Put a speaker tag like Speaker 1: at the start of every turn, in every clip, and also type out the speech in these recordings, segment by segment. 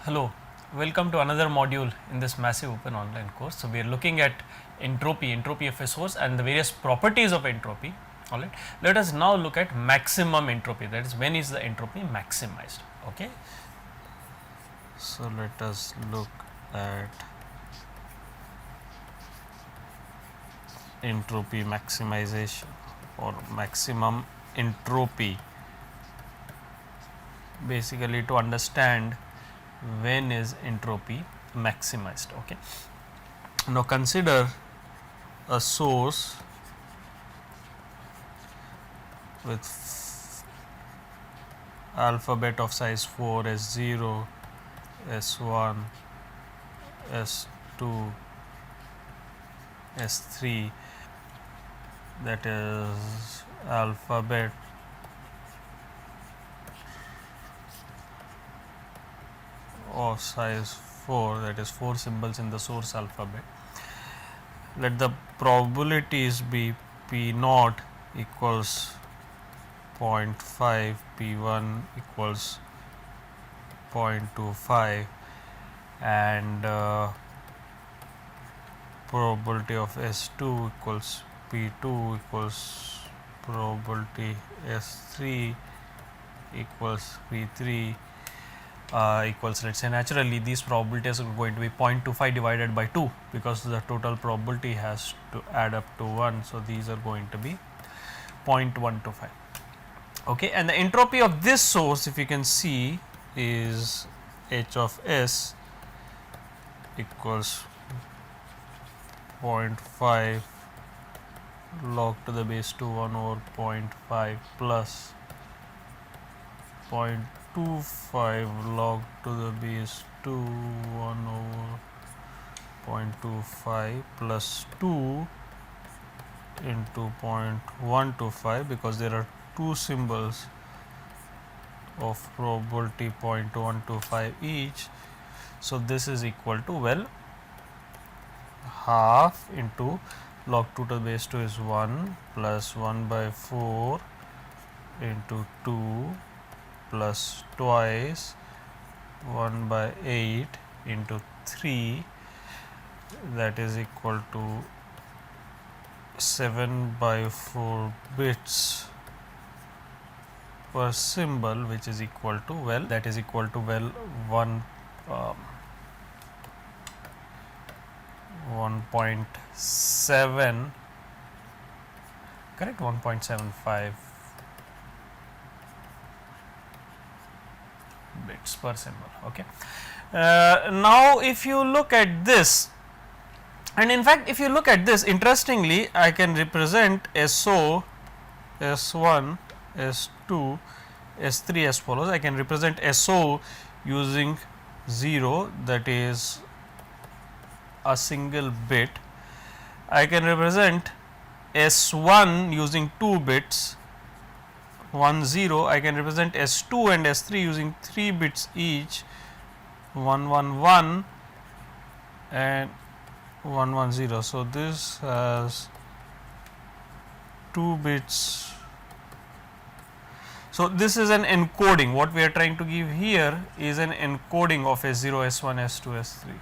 Speaker 1: Hello, welcome to another module in this massive open online course. So, we are looking at entropy of a source and the various properties of entropy. Alright, let us now look at maximum entropy, that is when is the entropy maximized. Okay. So, let us look at entropy maximization or maximum entropy, basically to understand when is entropy maximized. Okay. Now, consider a source with alphabet of size 4, S0, S1, S2, S3, that is alphabet of size 4, that is 4 symbols in the source alphabet. Let the probabilities be P0 equals 0.5, P1 equals 0.25 and probability of S2 equals P2 equals probability S3 equals P3 equals, let us say, naturally these probabilities are going to be 0.25 divided by 2 because the total probability has to add up to 1. So, these are going to be 0.125. Okay. And the entropy of this source, if you can see, is H of S equals 0.5 log to the base 2 1 over 0.5 plus 0.25 log to the base 2 1 over 0.25 plus 2 into 0.125, because there are two symbols of probability 0.125 each. So, this is equal to, well, half into log 2 to the base 2 is 1 plus 1 by 4 into 2 plus twice 1 by 8 into 3, that is equal to 7 by 4 bits per symbol, which is equal to, well, that is equal to, well, 1.7, correct, 1.75 bits per symbol. Okay. Now, if you look at this, and in fact, if you look at this, interestingly, I can represent SO, S1, S2, S3 as follows. I can represent SO using 0, that is a single bit. I can represent S1 using 2 bits, 1 0. I can represent S2 and S3 using 3 bits each, 1 1 1 and 1 1 0. So, this has 2 bits. So, this is an encoding. What we are trying to give here is an encoding of S0, S1, S2, S3.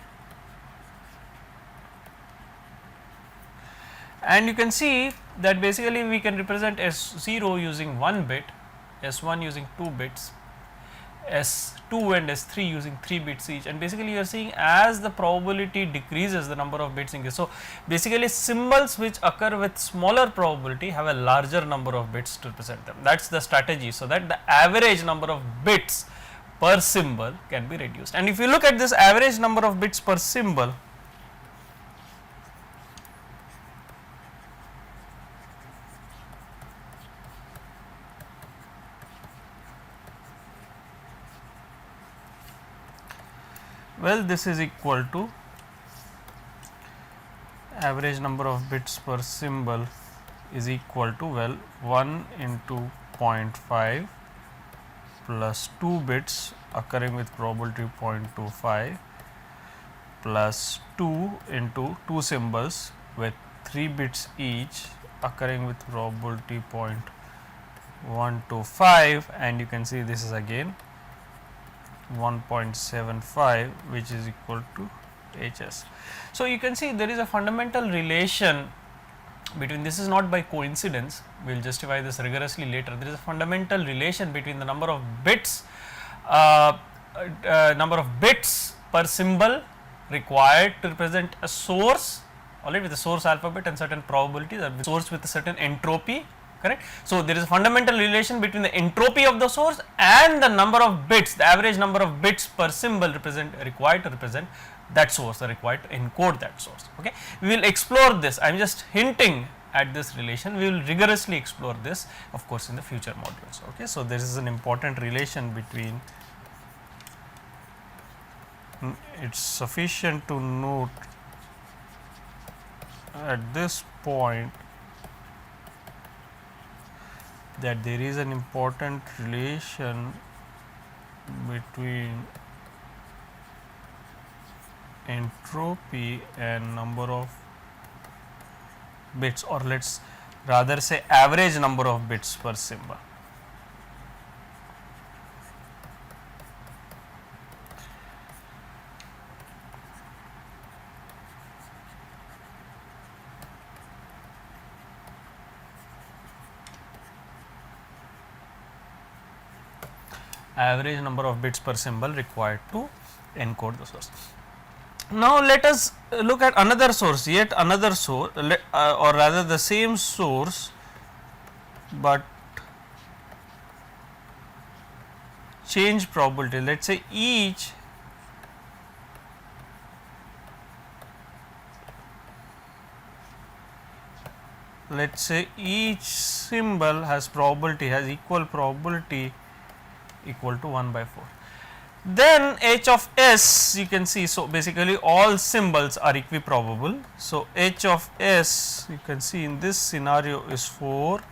Speaker 1: And you can see that basically we can represent S0 using 1 bit, S1 using 2 bits, S2 and S3 using 3 bits each, and basically you are seeing as the probability decreases, the number of bits increases. So, basically symbols which occur with smaller probability have a larger number of bits to represent them. That is the strategy, so that the average number of bits per symbol can be reduced. And if you look at this average number of bits per symbol, well, this is equal to average number of bits per symbol is equal to, well, 1 into 0.5 plus 2 bits occurring with probability 0.25 plus 2 into 2 symbols with 3 bits each occurring with probability 0.125, and you can see this is again 1.75, which is equal to HS. So, you can see there is a fundamental relation between, this is not by coincidence, we will justify this rigorously later. There is a fundamental relation between the number of bits per symbol required to represent a source, alright, with a source alphabet and certain probabilities, or source with a certain entropy, correct. So, there is a fundamental relation between the entropy of the source and the number of bits, the average number of bits per symbol required to represent that source, or required to encode that source. Okay. We will explore this, I am just hinting at this relation, we will rigorously explore this of course in the future modules. Okay. So, there is an important relation between, it is sufficient to note at this point that there is an important relation between entropy and number of bits, or let us rather say average number of bits per symbol. Average number of bits per symbol required to encode the source. Now, let us look at another source, yet another source, or rather the same source, but change probability. Let us say each symbol has probability, has equal probability equal to 1 by 4. Then H of S, you can see, so basically all symbols are equiprobable. So, H of S, you can see in this scenario is 4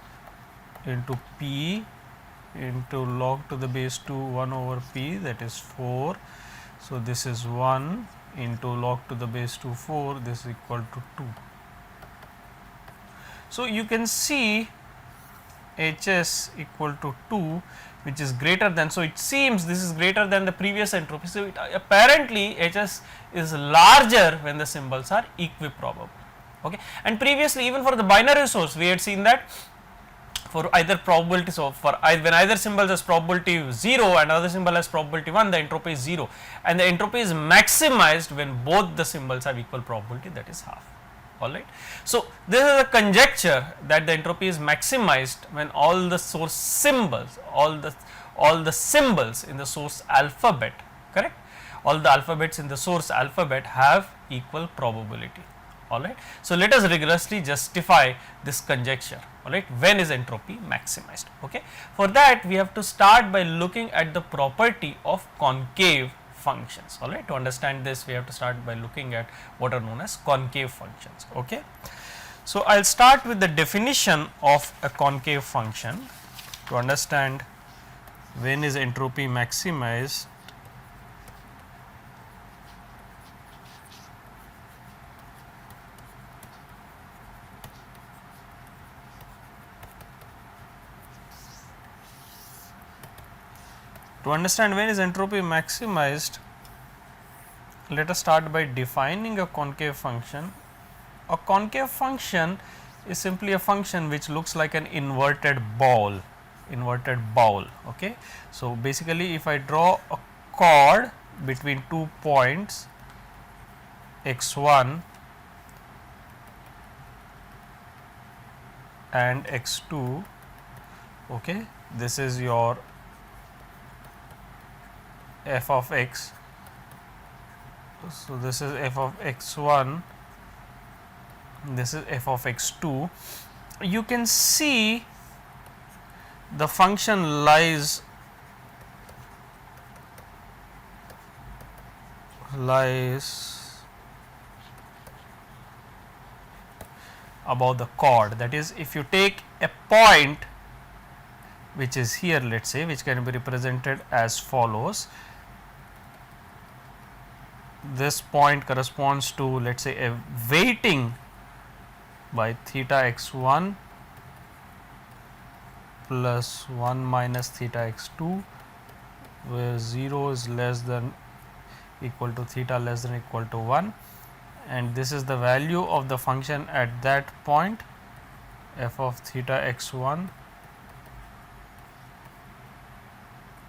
Speaker 1: into P into log to the base 2 1 over P, that is 4. So, this is 1 into log to the base 2 4, this is equal to 2. So, you can see HS equal to 2, which is greater than, so it seems this is greater than the previous entropy. So, apparently HS is larger when the symbols are equiprobable. Okay. And previously, even for the binary source, we had seen that for either probability, so for when either symbol has probability 0 and another symbol has probability 1, the entropy is 0, and the entropy is maximized when both the symbols have equal probability, that is half. Alright. So, this is a conjecture that the entropy is maximized when all the source symbols, all the symbols in the source alphabet, correct, all the alphabets in the source alphabet have equal probability. Alright. So, let us rigorously justify this conjecture. Alright. When is entropy maximized? Okay. For that, we have to start by looking at the property of concave functions. Alright. To understand this, we have to start by looking at what are known as concave functions. Okay. So, I will start with the definition of a concave function to understand when is entropy maximized. To understand when is entropy maximized, let us start by defining a concave function. A concave function is simply a function which looks like an inverted bowl. Okay. So, basically if I draw a chord between 2 points x1 and x2, okay, this is your f of x. So, this is f of x1, this is f of x2. You can see the function lies above the chord. That is, if you take a point which is here, let us say, which can be represented as follows. this point corresponds to, let us say, a weighting by theta x1 plus 1 minus theta x2, where 0 is less than equal to theta less than equal to 1, and this is the value of the function at that point, f of theta x1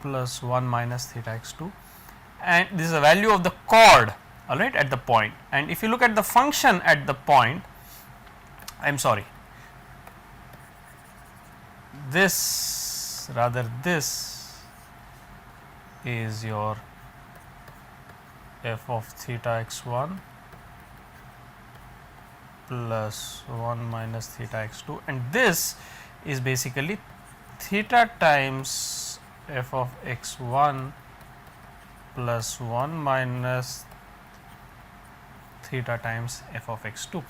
Speaker 1: plus 1 minus theta x2, and this is the value of the chord, all right, at the point. And if you look at the function at the point, I am sorry, this is your f of theta x1 plus 1 minus theta x2, and this is basically theta times f of x1 plus 1 minus theta times f of x2.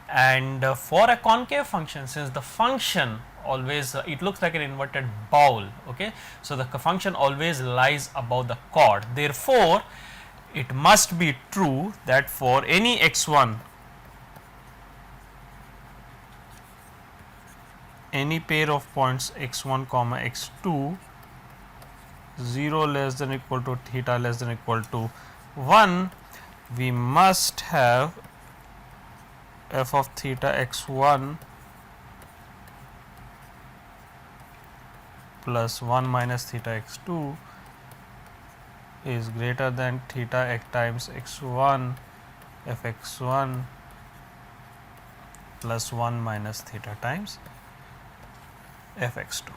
Speaker 1: And for a concave function, since the function always it looks like an inverted bowl, okay, so the function always lies above the chord, therefore it must be true that for any x1, any pair of points x1 comma x2, 0 less than equal to theta less than equal to 1, we must have f of theta x1 plus 1 minus theta x2 is greater than theta x times x1 f x1 plus 1 minus theta times f x2.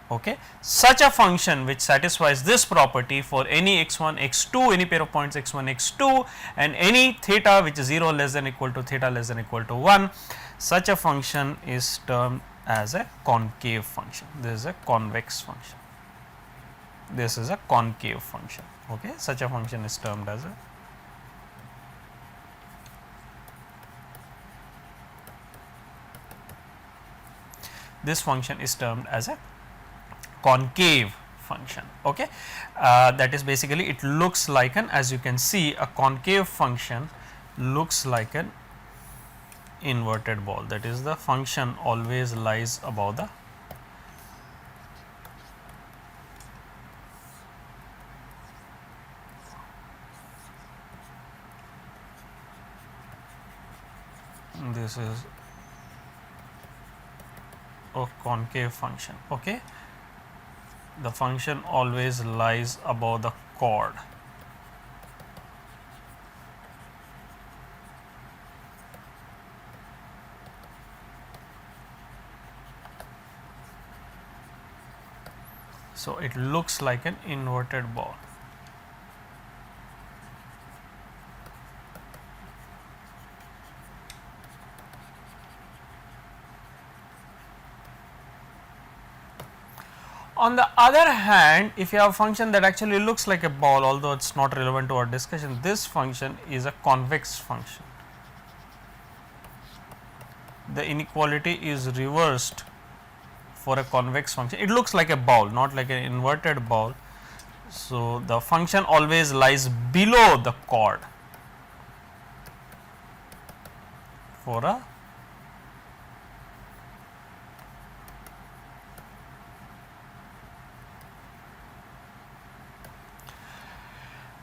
Speaker 1: Okay. Such a function which satisfies this property for any x1, x2, any pair of points x1, x2, and any theta which is 0 less than equal to theta less than equal to 1, such a function is termed as a concave function. This is a convex function. This is a concave function. Okay. Such a function is termed as a concave function. Okay. That is basically, it looks like an, as you can see, a concave function looks like an inverted ball, that is the function always lies above the this is a concave function. Okay. The function always lies above the chord. So, it looks like an inverted ball. On the other hand, if you have a function that actually looks like a ball, although it is not relevant to our discussion, this function is a convex function. The inequality is reversed for a convex function. It looks like a ball, not like an inverted ball. So, the function always lies below the chord for a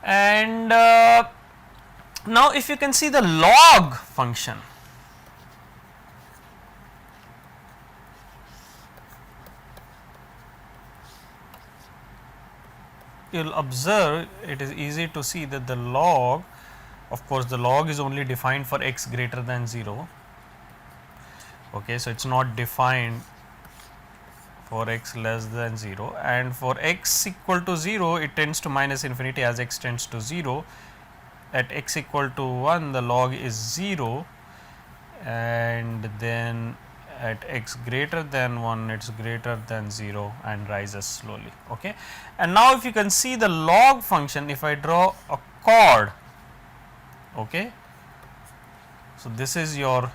Speaker 1: and now if you can see the log function, you will observe it is easy to see that the log, of course, the log is only defined for x greater than 0. Okay, so, it is not defined for x less than 0, and for x equal to 0 it tends to minus infinity as x tends to 0. At x equal to 1 the log is 0, and then at x greater than 1 it is greater than 0 and rises slowly. Okay. And now if you can see the log function, if I draw a chord, okay, so this is your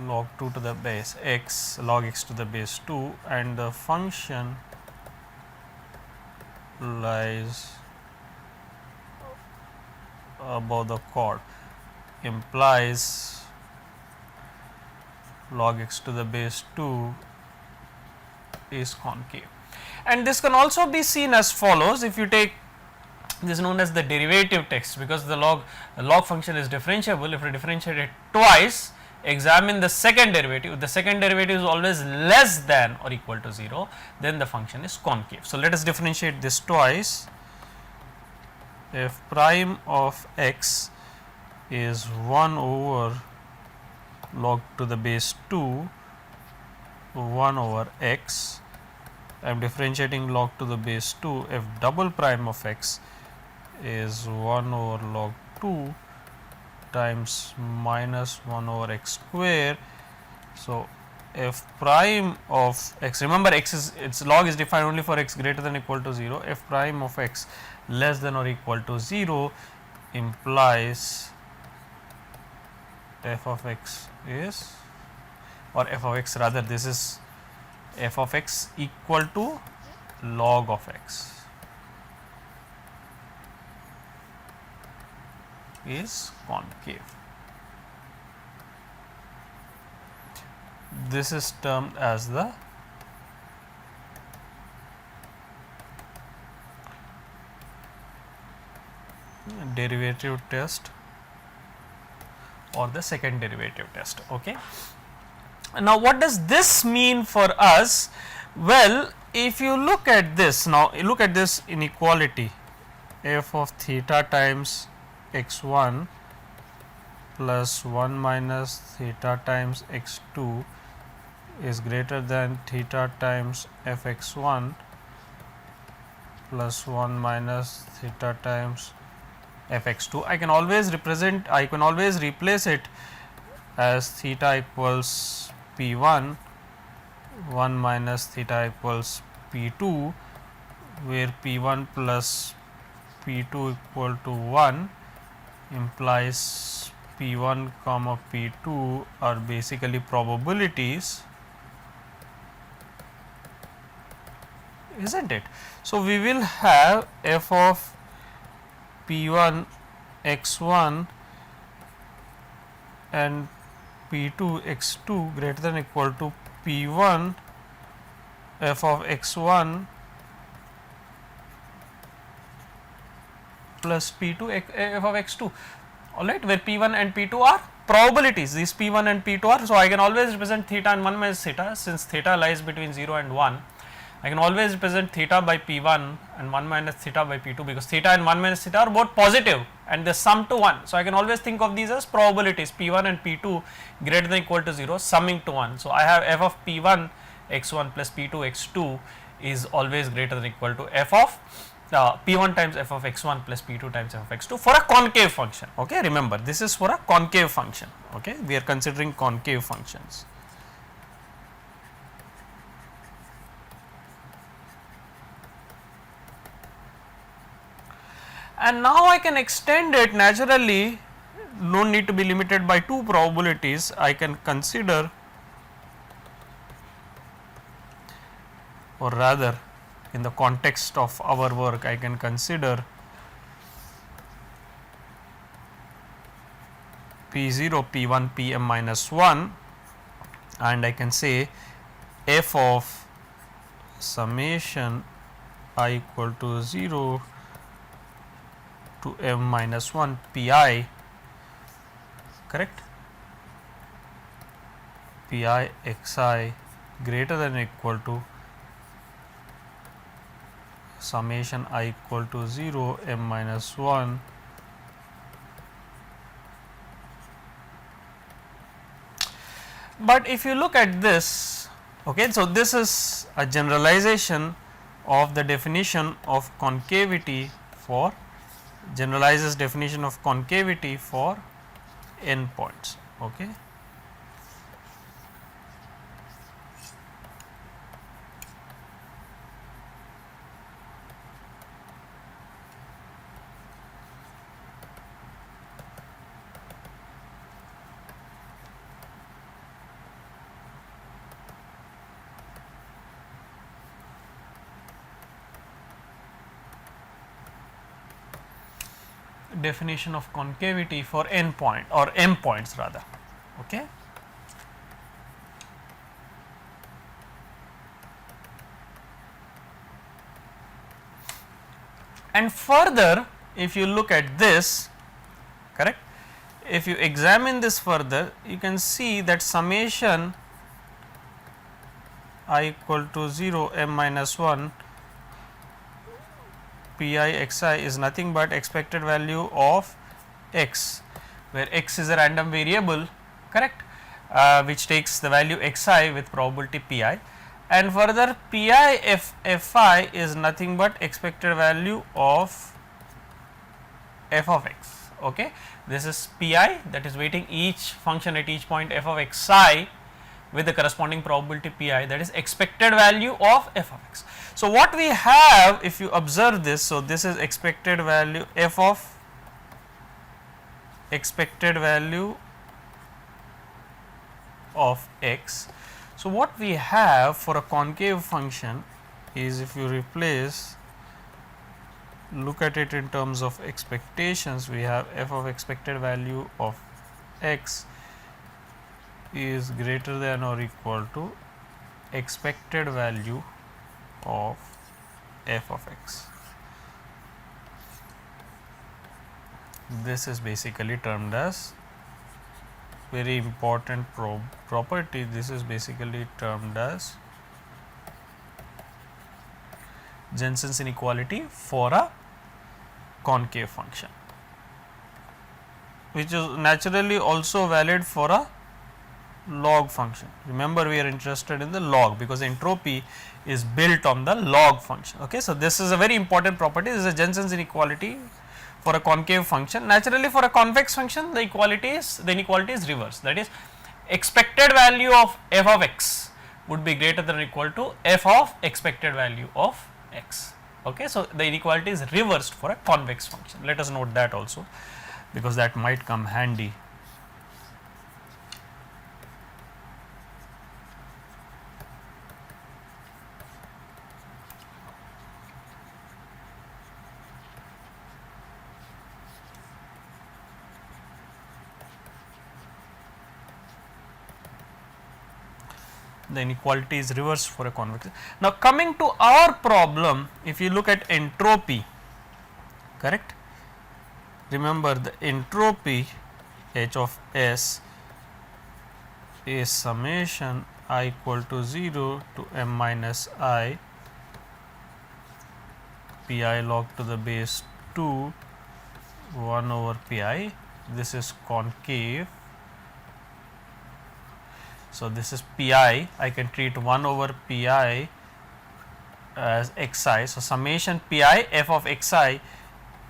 Speaker 1: log 2 to the base x, log x to the base 2, and the function lies above the chord implies log x to the base 2 is concave. And this can also be seen as follows. If you take this is known as the derivative test, because the log function is differentiable. If you differentiate it twice, examine the second derivative. If the second derivative is always less than or equal to 0, then the function is concave. So, let us differentiate this twice. F prime of x is 1 over log to the base 2 1 over x. I am differentiating log to the base 2. F double prime of x is 1 over log 2 times minus 1 over x square. So, f prime of x, remember x is its log is defined only for x greater than or equal to 0. F prime of x less than or equal to 0 implies f of x is, or f of x rather, this is f of x equal to log of x is concave. This is termed as the derivative test or the second derivative test. Okay. Now, what does this mean for us? Well, if you look at this, now look at this inequality, f of theta times x 1 plus 1 minus theta times x 2 is greater than theta times f x 1 plus 1 minus theta times f x 2. I can always replace it as theta equals p 1, 1 minus theta equals p 2, where p 1 plus p 2 equal to 1 implies p 1 comma p 2 are basically probabilities, isn't it? So, we will have f of p 1 x 1 and p 2 x 2 greater than or equal to p 1 f of x 1 plus p 2 f of x 2, alright, where p 1 and p 2 are probabilities. These p 1 and p 2 are, so I can always represent theta and 1 minus theta, since theta lies between 0 and 1. I can always represent theta by p 1 and 1 minus theta by p 2, because theta and 1 minus theta are both positive and they sum to 1. So, I can always think of these as probabilities, p 1 and p 2 greater than or equal to 0 summing to 1. So, I have f of p 1 x 1 plus p 2 x 2 is always greater than or equal to f of p 1 times f of x 1 plus p 2 times f of x 2 for a concave function. Okay, remember, this is for a concave function. Okay, we are considering concave functions. And now I can extend it naturally, no need to be limited by two probabilities. I can consider, or rather in the context of our work, I can consider p 0, p 1, p m minus 1, and I can say f of summation I equal to 0 to m minus 1 p I, correct, p I x I greater than or equal to summation I equal to 0 m minus 1 . But if you look at this, okay, so this is a generalization of the definition of concavity for, generalizes definition of concavity for n points. Okay. definition of concavity for n point or m points rather. Okay. And further, if you look at this, correct, if you examine this further, you can see that summation I equal to 0 m minus 1 p I x I is nothing but expected value of x, where x is a random variable, correct, which takes the value x I with probability p I, and further p I f I is nothing but expected value of f of x. Okay. This is p I, that is weighting each function at each point f of x I with the corresponding probability p I, that is expected value of f of x. So, what we have, if you observe this, so this is expected value f of expected value of x. So, what we have for a concave function is, if you replace, look at it in terms of expectations, we have f of expected value of x is greater than or equal to expected value of f of x. This is basically termed as, very important property, this is basically termed as Jensen's inequality for a concave function, which is naturally also valid for a log function. Remember, we are interested in the log because entropy is built on the log function. Okay. So, this is a very important property, this is a Jensen's inequality for a concave function. Naturally, for a convex function, the inequality is reversed, that is expected value of f of x would be greater than or equal to f of expected value of x. Okay. So, the inequality is reversed for a convex function. Let us note that also, because that might come handy. The inequality is reversed for a convex. Now, coming to our problem, if you look at entropy, correct, remember the entropy h of s is summation I equal to 0 to m minus I p I log to the base 2 1 over p I. This is concave. So, this is p I can treat 1 over p I as x I. So, summation p I f of x I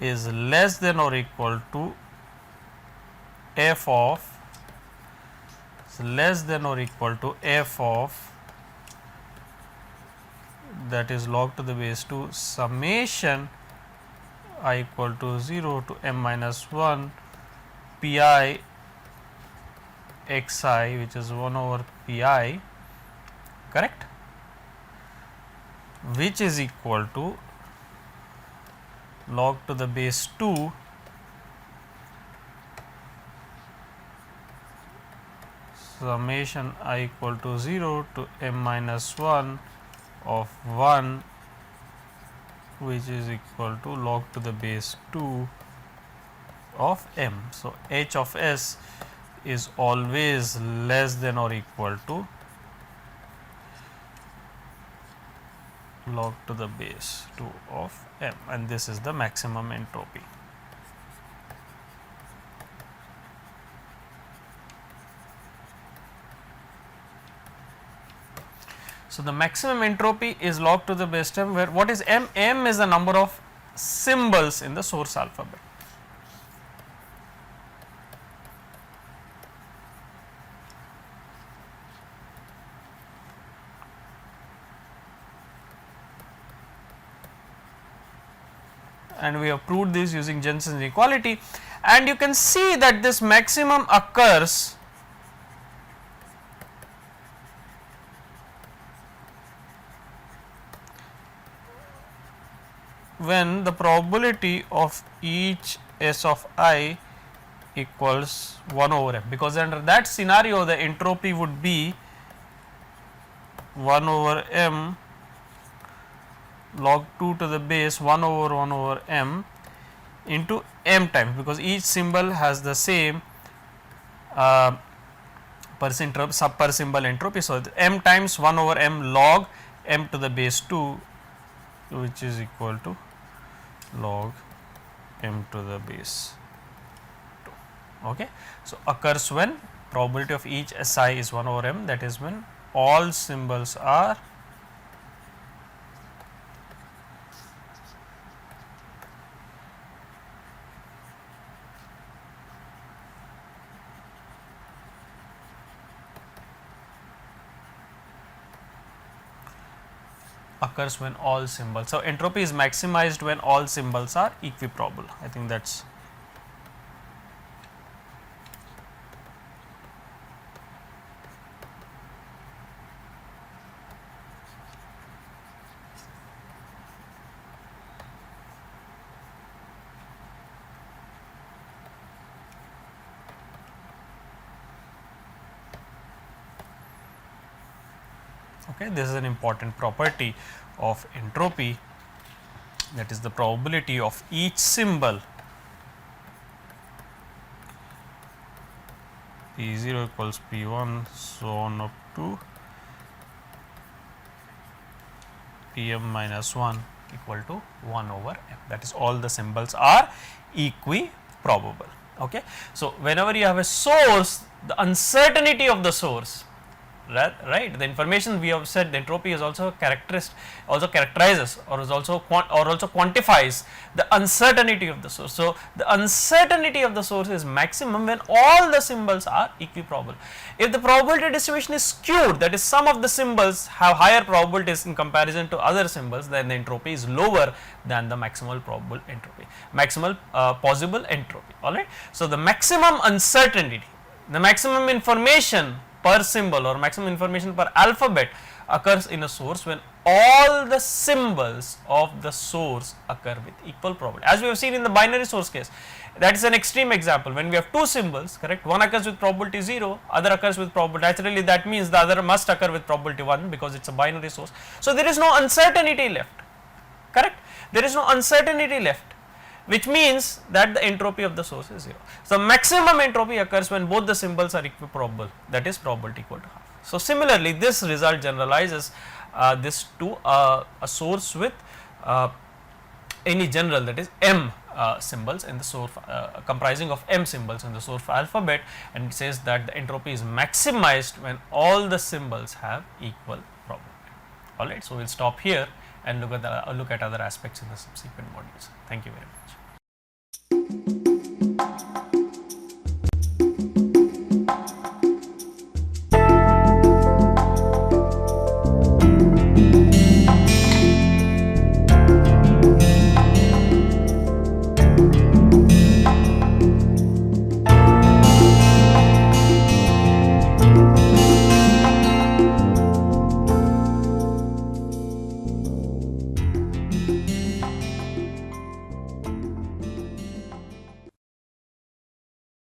Speaker 1: is less than or equal to f of that is log to the base 2 summation I equal to 0 to m minus 1 p I x I, which is 1 over p I, correct, which is equal to log to the base 2 summation I equal to 0 to m minus 1 of 1, which is equal to log to the base 2 of m. So, h of s is always less than or equal to log to the base 2 of m, and this is the maximum entropy. So, the maximum entropy is log to the base 10, where what is m? M is the number of symbols in the source alphabet. And we have proved this using Jensen's inequality, and you can see that this maximum occurs when the probability of each S of I equals 1 over m, because under that scenario the entropy would be 1 over m log 2 to the base 1 over m into m times, because each symbol has the same per symbol entropy. So, m times 1 over m log m to the base 2, which is equal to log m to the base 2. Okay. So, occurs when probability of each Si is 1 over m, that is when all symbols are occurs when all symbols. So, entropy is maximized when all symbols are equiprobable. I think that is okay. This is an important property of entropy, that is the probability of each symbol P0 equals P1, so on up to Pm minus 1 equal to 1 over m, that is all the symbols are equiprobable. Okay. So, whenever you have a source, the uncertainty of the source, right, the information we have said, the entropy is also characterizes or is also quantifies the uncertainty of the source. So, the uncertainty of the source is maximum when all the symbols are equiprobable. If the probability distribution is skewed, that is some of the symbols have higher probabilities in comparison to other symbols, then the entropy is lower than the maximal probable entropy, maximal possible entropy. Alright. So, the maximum uncertainty, the maximum information per symbol or maximum information per alphabet occurs in a source when all the symbols of the source occur with equal probability. As we have seen in the binary source case, that is an extreme example. When we have two symbols, correct, one occurs with probability 0, other occurs with probability, naturally that means the other must occur with probability 1 because it is a binary source. So, there is no uncertainty left, correct, there is no uncertainty left, which means that the entropy of the source is 0. So, maximum entropy occurs when both the symbols are equiprobable, that is probability equal to half. So, similarly this result generalizes this to a source with any general, that is m symbols in the source comprising of m symbols in the source alphabet, and it says that the entropy is maximized when all the symbols have equal probability. Alright. So, we will stop here and look at other aspects in the subsequent modules. Thank you very much.